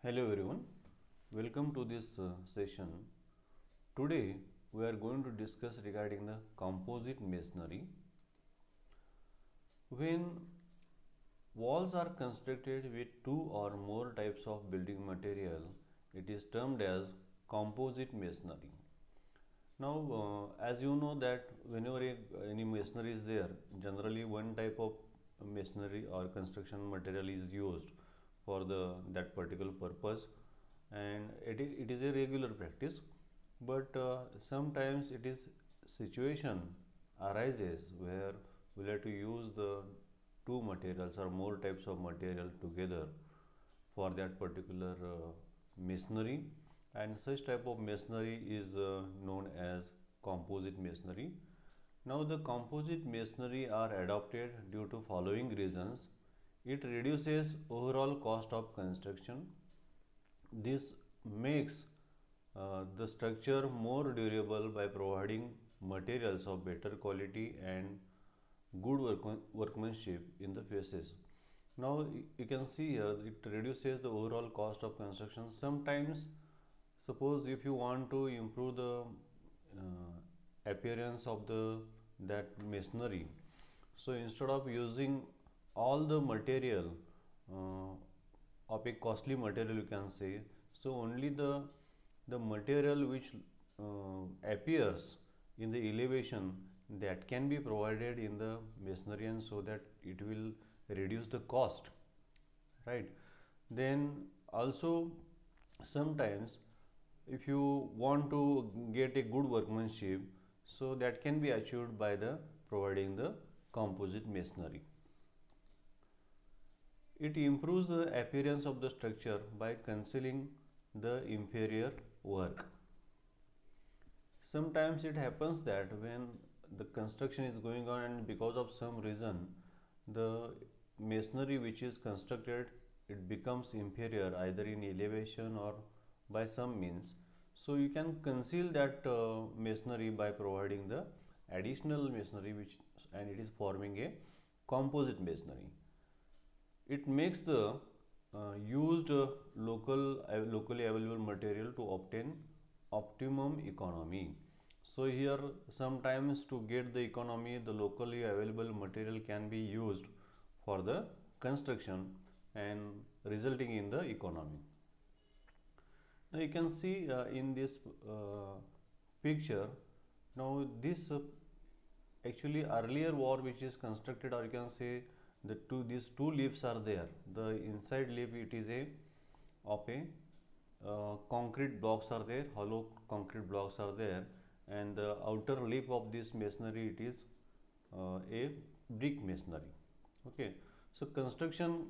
Hello everyone, welcome to this session. Today we are going to discuss regarding the composite masonry. When walls are constructed with two or more types of building material, it is termed as composite masonry. Now, as you know that whenever any masonry is there, generally one type of masonry or construction material is used for that particular purpose, and it is a regular practice. But sometimes it is situation arises where we have to use the two materials or more types of material together for that particular masonry, and such type of masonry is known as composite masonry. Now the composite masonry are adopted due to following reasons. It reduces overall cost of construction. This makes the structure more durable by providing materials of better quality and good workmanship in the faces. Now you can see here it reduces the overall cost of construction. Sometimes, suppose if you want to improve the appearance of that masonry, so instead of using all the material uh, of a costly material, you can say, so only the material which appears in the elevation, that can be provided in the masonry, and so that it will reduce the cost, right? Then also, sometimes if you want to get a good workmanship, so that can be achieved by the providing the composite masonry. It improves the appearance of the structure by concealing the inferior work. Sometimes it happens that when the construction is going on and because of some reason the masonry which is constructed, it becomes inferior either in elevation or by some means, so you can conceal that masonry by providing the additional masonry, which and it is forming a composite masonry. It makes the used locally available material to obtain optimum economy. So here sometimes to get the economy, the locally available material can be used for the construction and resulting in the economy. Now you can see in this picture. Now this actually earlier wall which is constructed, or you can say these two leaves are there. The inside leaf, it is a of a concrete blocks are there, hollow concrete blocks are there, and the outer leaf of this masonry, it is a brick masonry. Okay, so construction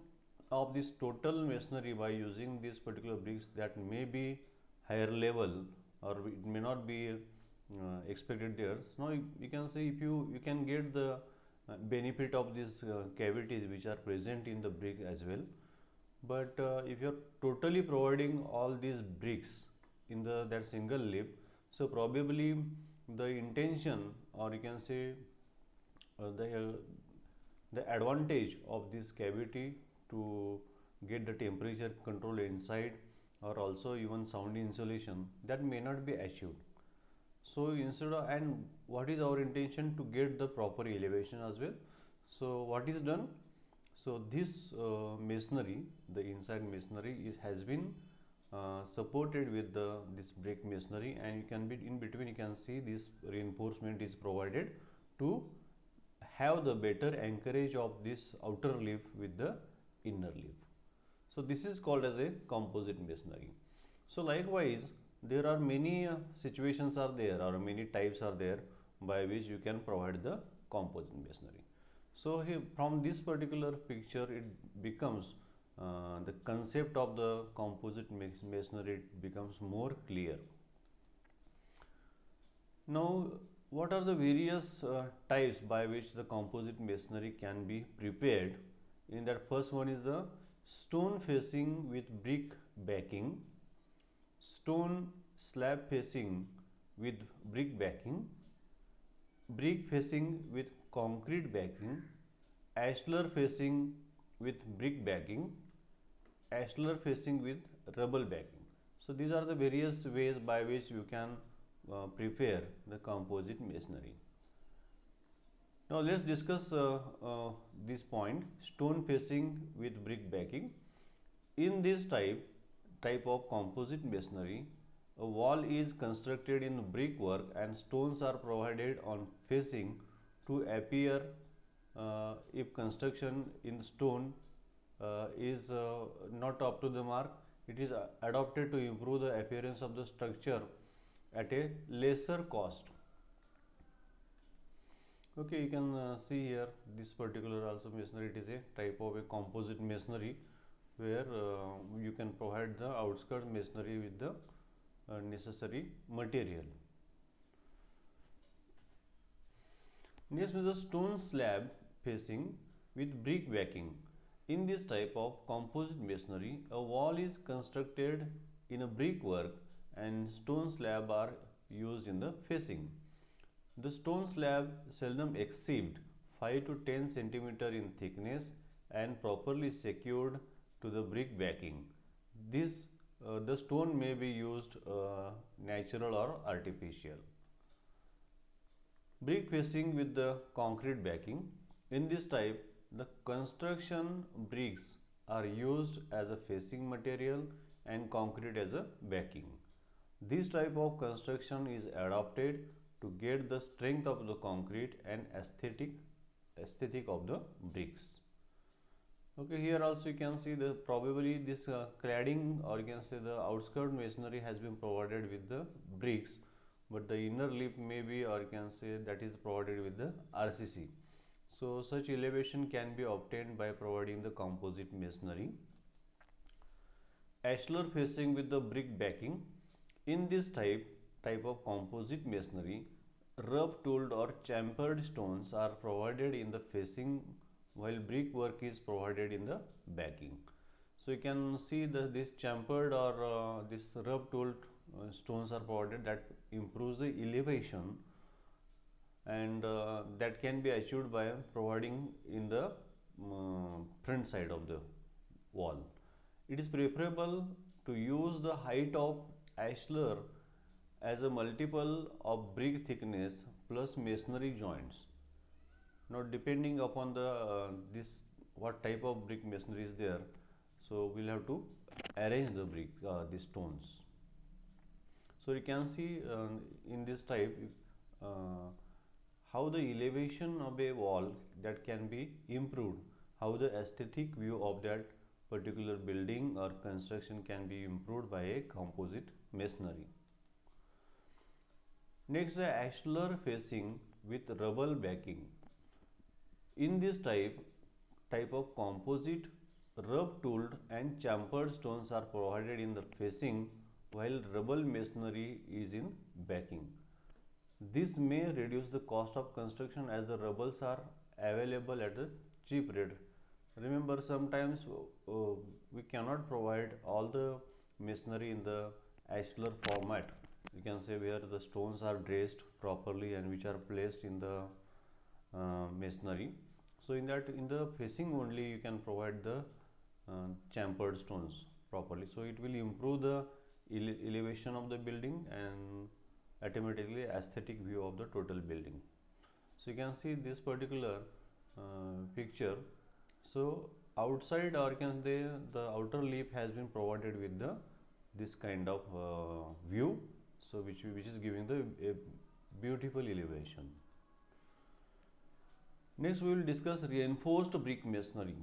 of this total masonry by using these particular bricks, that may be higher level or it may not be expected there. So now you can say, if you can get the benefit of these cavities which are present in the brick as well. But if you are totally providing all these bricks in that single leaf, so probably the intention, or you can say the advantage of this cavity to get the temperature control inside, or also even sound insulation, that may not be achieved. So instead of, and what is our intention, to get the proper elevation as well. So what is done, so this masonry, the inside masonry has been supported with this brick masonry, and you can be in between, you can see this reinforcement is provided to have the better anchorage of this outer leaf with the inner leaf. So this is called as a composite masonry. So likewise, there are many situations are there, or many types are there by which you can provide the composite masonry. So here from this particular picture, it becomes the concept of the composite masonry becomes more clear. Now, what are the various types by which the composite masonry can be prepared? In that, first one is the stone facing with brick backing, stone slab facing with brick backing, brick facing with concrete backing, ashlar facing with brick backing, ashlar facing with rubble backing. So these are the various ways by which you can prepare the composite masonry. Now let's discuss this point, stone facing with brick backing. In this type of composite masonry, a wall is constructed in brickwork and stones are provided on facing to appear if construction in stone is not up to the mark. It is adopted to improve the appearance of the structure at a lesser cost. Okay, you can see here this particular also masonry. It is a type of a composite masonry where you can provide the outskirts masonry with the necessary material. Next is the stone slab facing with brick backing. In this type of composite masonry, a wall is constructed in a brickwork and stone slab are used in the facing. The stone slab seldom exceed 5 to 10 cm in thickness and properly secured to the brick backing. The stone may be used natural or artificial. Brick facing with the concrete backing. In this type, the construction bricks are used as a facing material and concrete as a backing. This type of construction is adopted to get the strength of the concrete and aesthetic of the bricks. Okay, here also you can see the probably this cladding, or you can say the outskirt masonry has been provided with the bricks, but the inner lip may be, or you can say that is provided with the RCC. So such elevation can be obtained by providing the composite masonry. Ashlar facing with the brick backing. In this type of composite masonry, rough tooled or chamfered stones are provided in the facing while brickwork is provided in the backing. So you can see that this chamfered or this rough tooled stones are provided, that improves the elevation, and that can be achieved by providing in the front side of the wall. It is preferable to use the height of ashlar as a multiple of brick thickness plus masonry joints. Now depending upon the this what type of brick masonry is there, so we'll have to arrange the brick the stones. So you can see in this type how the elevation of a wall that can be improved, how the aesthetic view of that particular building or construction can be improved by a composite masonry. Next, the ashlar facing with rubble backing. In this type of composite, rough tooled and chamfered stones are provided in the facing while rubble masonry is in backing. This may reduce the cost of construction as the rubbles are available at a cheap rate. Remember, sometimes we cannot provide all the masonry in the ashlar format. You can say where the stones are dressed properly and which are placed in the masonry. So in the facing only you can provide the chamfered stones properly. So it will improve the elevation of the building and automatically aesthetic view of the total building. So you can see this particular picture. So outside, or can say the outer lip has been provided with the this kind of view, so which is giving the a beautiful elevation. Next we will discuss reinforced brick masonry.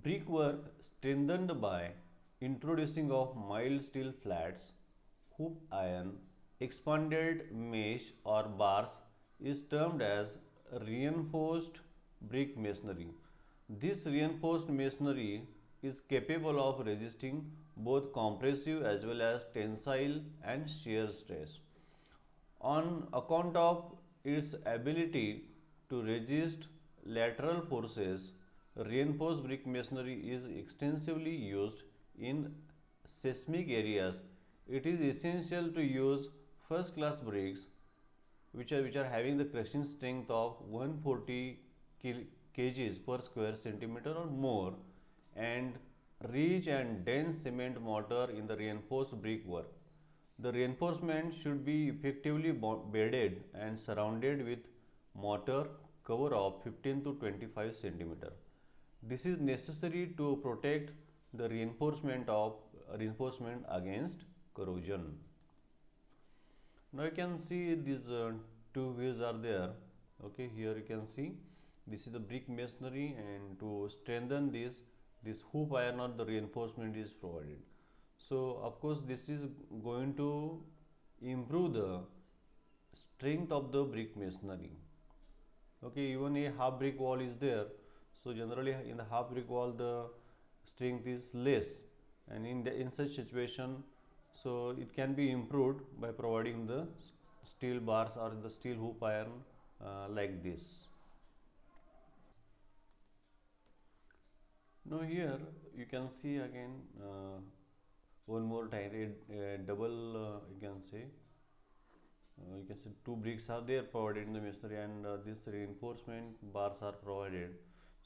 Brickwork strengthened by introducing of mild steel flats, hoop iron, expanded mesh or bars is termed as reinforced brick masonry. This reinforced masonry is capable of resisting both compressive as well as tensile and shear stress. On account of its ability to resist lateral forces, reinforced brick masonry is extensively used in seismic areas. It is essential to use first class bricks which are having the crushing strength of 140 kgs per square centimeter or more, and rich and dense cement mortar in the reinforced brickwork. The reinforcement should be effectively bedded and surrounded with mortar cover of 15 to 25 centimeter. This is necessary to protect the reinforcement against corrosion. Now you can see these two views are there. Okay, here you can see this is the brick masonry, and to strengthen this hoop iron or the reinforcement is provided. So of course this is going to improve the strength of the brick masonry. Okay, even a half brick wall is there, so generally in the half brick wall the strength is less, and in such situation, so it can be improved by providing the steel bars or the steel hoop iron like this. Now here you can see again one more time a double you can see two bricks are there provided in the masonry, and this reinforcement bars are provided.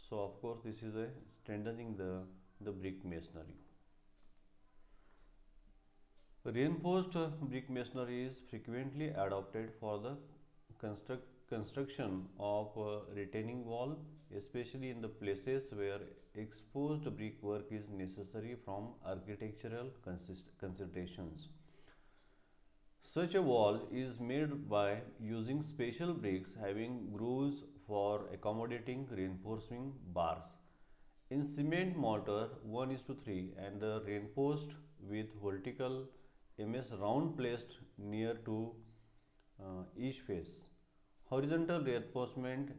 So of course this is a strengthening the brick masonry. Reinforced brick masonry is frequently adopted for the construction of retaining wall, especially in the places where exposed brickwork is necessary from architectural considerations. Such a wall is made by using special bricks having grooves for accommodating reinforcing bars. In cement mortar 1:3 and the reinforced with vertical MS round placed near to each face. Horizontal reinforcement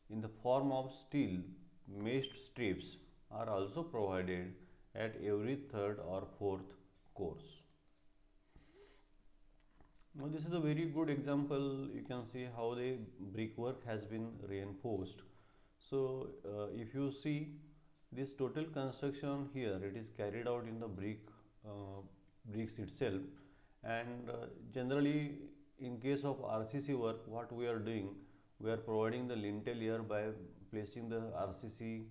in the form of steel meshed strips are also provided at every third or fourth course. Now this is a very good example. You can see how the brickwork has been reinforced. So if you see this total construction here, it is carried out in the bricks itself, and generally in case of RCC work, what we are doing, we are providing the lintel here by placing the RCC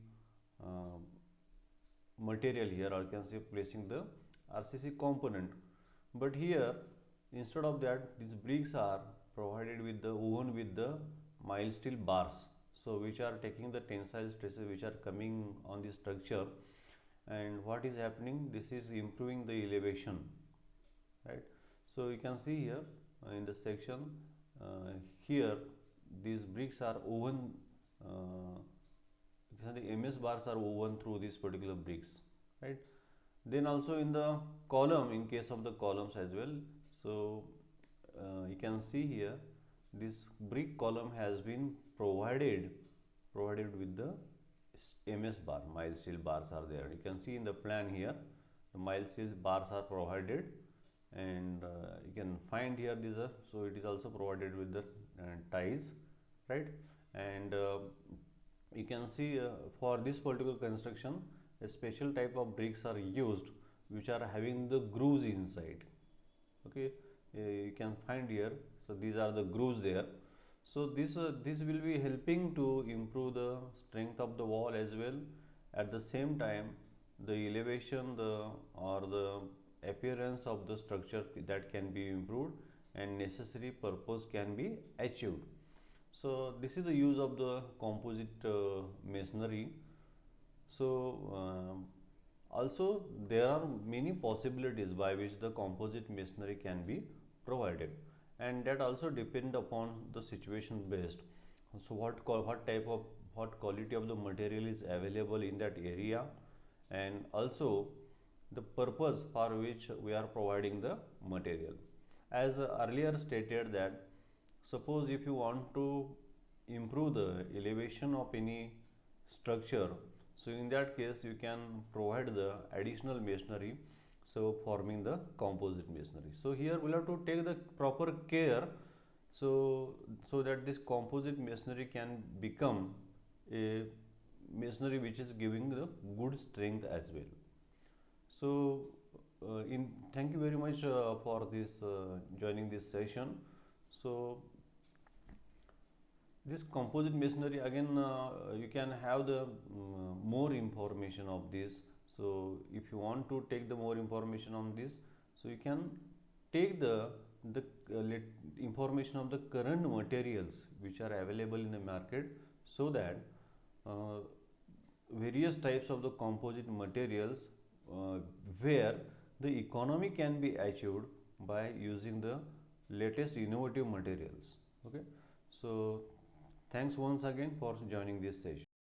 material here, or you can say placing the RCC component. But here instead of that, these bricks are provided with the woven with the mild steel bars, so which are taking the tensile stresses which are coming on the structure. And what is happening, this is improving the elevation, right? So you can see here in the section here these bricks are woven, the MS bars are woven through these particular bricks, right? Then also in the column, in case of the columns as well, so you can see here this brick column has been provided with the MS bar, mild steel bars are there. You can see in the plan here the mild steel bars are provided, and you can find here these are, so it is also provided with the ties, right? And you can see for this particular construction a special type of bricks are used which are having the grooves inside. Okay, you can find here, so these are the grooves there. So this will be helping to improve the strength of the wall as well. At the same time, the elevation or the appearance of the structure that can be improved, and necessary purpose can be achieved. So this is the use of the composite masonry. So also there are many possibilities by which the composite masonry can be provided, and that also depend upon the situation based. So what quality of the material is available in that area, and also the purpose for which we are providing the material. As earlier stated that suppose if you want to improve the elevation of any structure, so in that case you can provide the additional masonry, so forming the composite masonry. So here we'll have to take the proper care, so that this composite masonry can become a masonry which is giving the good strength as well. So thank you very much for this joining this session. So this composite masonry again, you can have the more information of this. So if you want to take the more information on this, so you can take the information of the current materials which are available in the market, so that uh, various types of the composite materials uh, where the economy can be achieved by using the latest innovative materials. Okay, so thanks once again for joining this session.